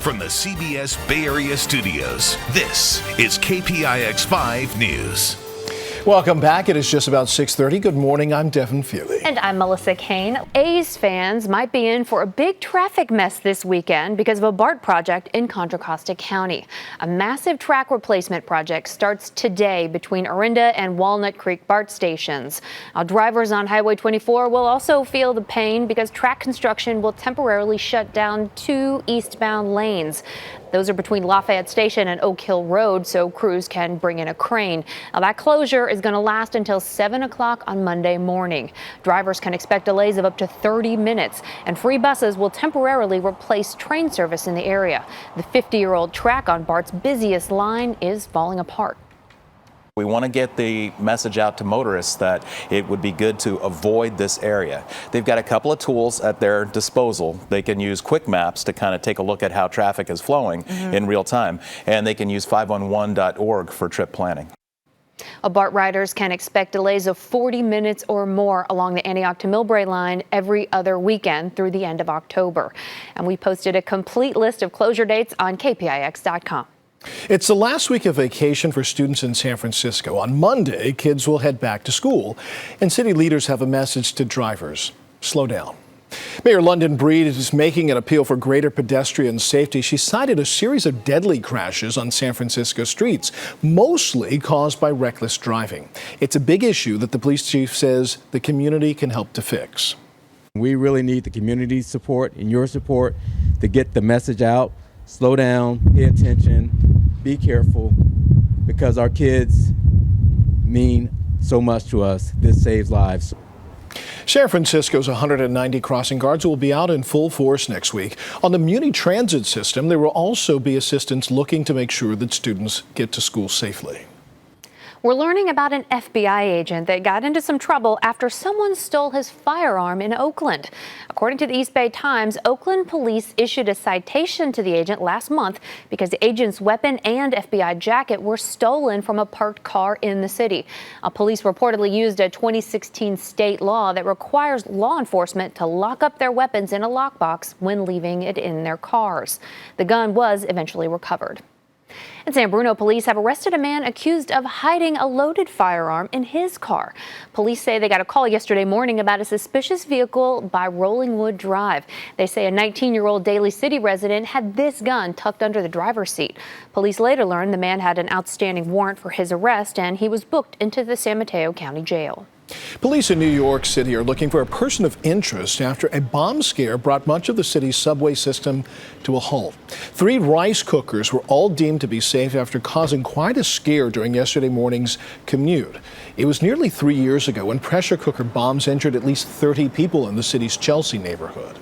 From the CBS Bay Area studios, this is KPIX 5 News. Welcome back. It is just about 6:30. Good morning. I'm Devin Fehely. And I'm Melissa Kane. A's fans might be in for a big traffic mess this weekend because of a BART project in Contra Costa County. A massive track replacement project starts today between Orinda and Walnut Creek BART stations. Now, drivers on Highway 24 will also feel the pain because track construction will temporarily shut down 2 eastbound lanes. Those are between Lafayette Station and Oak Hill Road, so crews can bring in a crane. Now, that closure is going to last until 7 o'clock on Monday morning. Drivers can expect delays of up to 30 minutes, and free buses will temporarily replace train service in the area. The 50-year-old track on BART's busiest line is falling apart. We want to get the message out to motorists that it would be good to avoid this area. They've got a couple of tools at their disposal. They can use quick maps to kind of take a look at how traffic is flowing in real time, and they can use 511.org for trip planning. BART riders can expect delays of 40 minutes or more along the Antioch to Millbrae line every other weekend through the end of October. And we posted a complete list of closure dates on KPIX.com. It's the last week of vacation for students in San Francisco. On Monday, kids will head back to school, and city leaders have a message to drivers. Slow down. Mayor London Breed is making an appeal for greater pedestrian safety. She cited a series of deadly crashes on San Francisco streets, mostly caused by reckless driving. It's a big issue that the police chief says the community can help to fix. We really need the community's support and your support to get the message out. Slow down, pay attention, be careful, because our kids mean so much to us. This saves lives. San Francisco's 190 crossing guards will be out in full force next week. On the Muni transit system, there will also be assistants looking to make sure that students get to school safely. We're learning about an FBI agent that got into some trouble after someone stole his firearm in Oakland. According to the East Bay Times, Oakland police issued a citation to the agent last month because the agent's weapon and FBI jacket were stolen from a parked car in the city. Police reportedly used a 2016 state law that requires law enforcement to lock up their weapons in a lockbox when leaving it in their cars. The gun was eventually recovered. In San Bruno, police have arrested a man accused of hiding a loaded firearm in his car. Police say they got a call yesterday morning about a suspicious vehicle by Rollingwood Drive. They say a 19-year-old Daly City resident had this gun tucked under the driver's seat. Police later learned the man had an outstanding warrant for his arrest, and he was booked into the San Mateo County Jail. Police in New York City are looking for a person of interest after a bomb scare brought much of the city's subway system to a halt. 3 rice cookers were all deemed to be safe after causing quite a scare during yesterday morning's commute. It was nearly 3 years ago when pressure cooker bombs injured at least 30 people in the city's Chelsea neighborhood.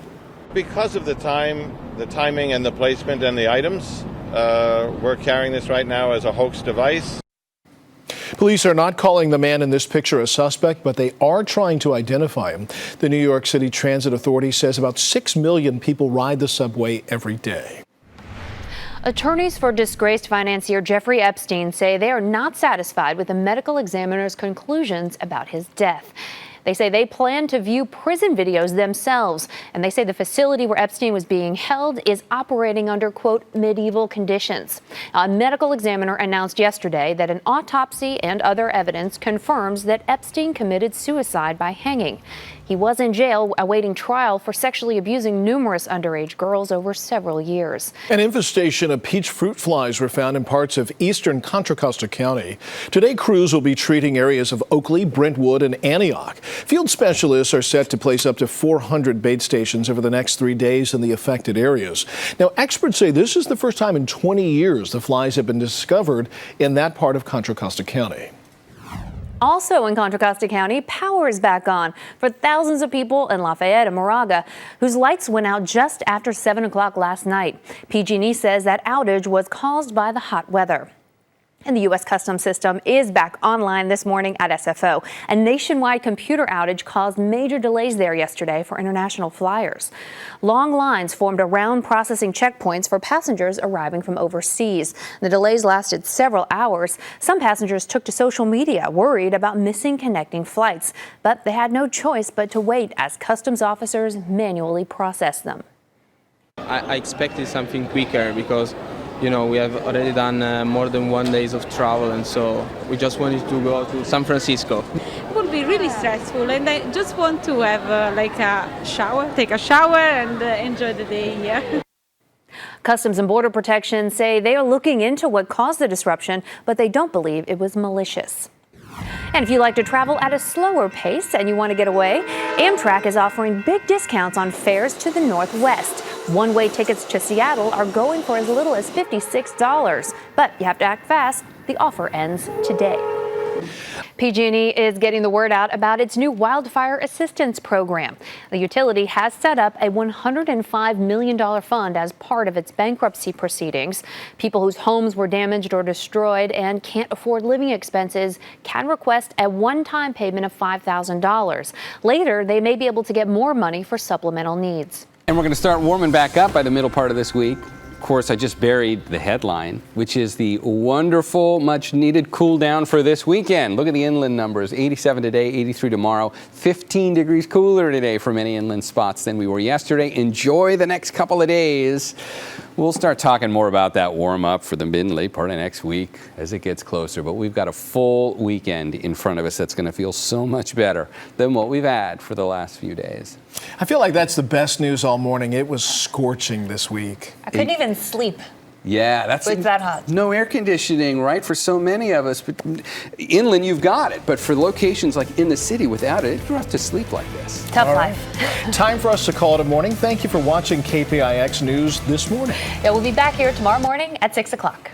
Because of the timing and the placement and the items, we're carrying this right now as a hoax device. Police are not calling the man in this picture a suspect, but they are trying to identify him. The New York City Transit Authority says about 6 million people ride the subway every day. Attorneys for disgraced financier Jeffrey Epstein say they are not satisfied with the medical examiner's conclusions about his death. They say they plan to view prison videos themselves, and they say the facility where Epstein was being held is operating under, quote, medieval conditions. A medical examiner announced yesterday that an autopsy and other evidence confirms that Epstein committed suicide by hanging. He was in jail awaiting trial for sexually abusing numerous underage girls over several years. An infestation of peach fruit flies were found in parts of eastern Contra Costa County. Today, crews will be treating areas of Oakley, Brentwood, and Antioch. Field specialists are set to place up to 400 bait stations over the next 3 days in the affected areas. Now, experts say this is the first time in 20 years the flies have been discovered in that part of Contra Costa County. Also in Contra Costa County, power is back on for thousands of people in Lafayette and Moraga whose lights went out just after 7 o'clock last night. PG&E says that outage was caused by the hot weather. And the U.S. Customs system is back online this morning at SFO. A nationwide computer outage caused major delays there yesterday for international flyers. Long lines formed around processing checkpoints for passengers arriving from overseas. The delays lasted several hours. Some passengers took to social media, worried about missing connecting flights. But they had no choice but to wait as customs officers manually processed them. I expected something quicker because, you know, we have already done more than 1 day of travel, and so we just wanted to go to San Francisco. It would be really stressful, and I just want to have like a shower, take a shower and enjoy the day here. Customs and Border Protection say they are looking into what caused the disruption, but they don't believe it was malicious. And if you like to travel at a slower pace and you want to get away, Amtrak is offering big discounts on fares to the Northwest. One-way tickets to Seattle are going for as little as $56, but you have to act fast. The offer ends today. PG&E is getting the word out about its new Wildfire Assistance program. The utility has set up a $105 million fund as part of its bankruptcy proceedings. People whose homes were damaged or destroyed and can't afford living expenses can request a one-time payment of $5,000. Later, they may be able to get more money for supplemental needs. And we're going to start warming back up by the middle part of this week. Of course, I just buried the headline, which is the wonderful, much-needed cool down for this weekend. Look at the inland numbers, 87 today, 83 tomorrow, 15 degrees cooler today for many inland spots than we were yesterday. Enjoy the next couple of days. We'll start talking more about that warm-up for the mid and late part of next week as it gets closer. But we've got a full weekend in front of us that's going to feel so much better than what we've had for the last few days. I feel like that's the best news all morning. It was scorching this week. I couldn't even sleep. Yeah, that's It's that hot. No air conditioning, right, for so many of us. But inland, you've got it. But for locations like in the city without it, it's rough to sleep like this. Tough life. Time for us to call it a morning. Thank you for watching KPIX News this morning. Yeah, we'll be back here tomorrow morning at 6 o'clock.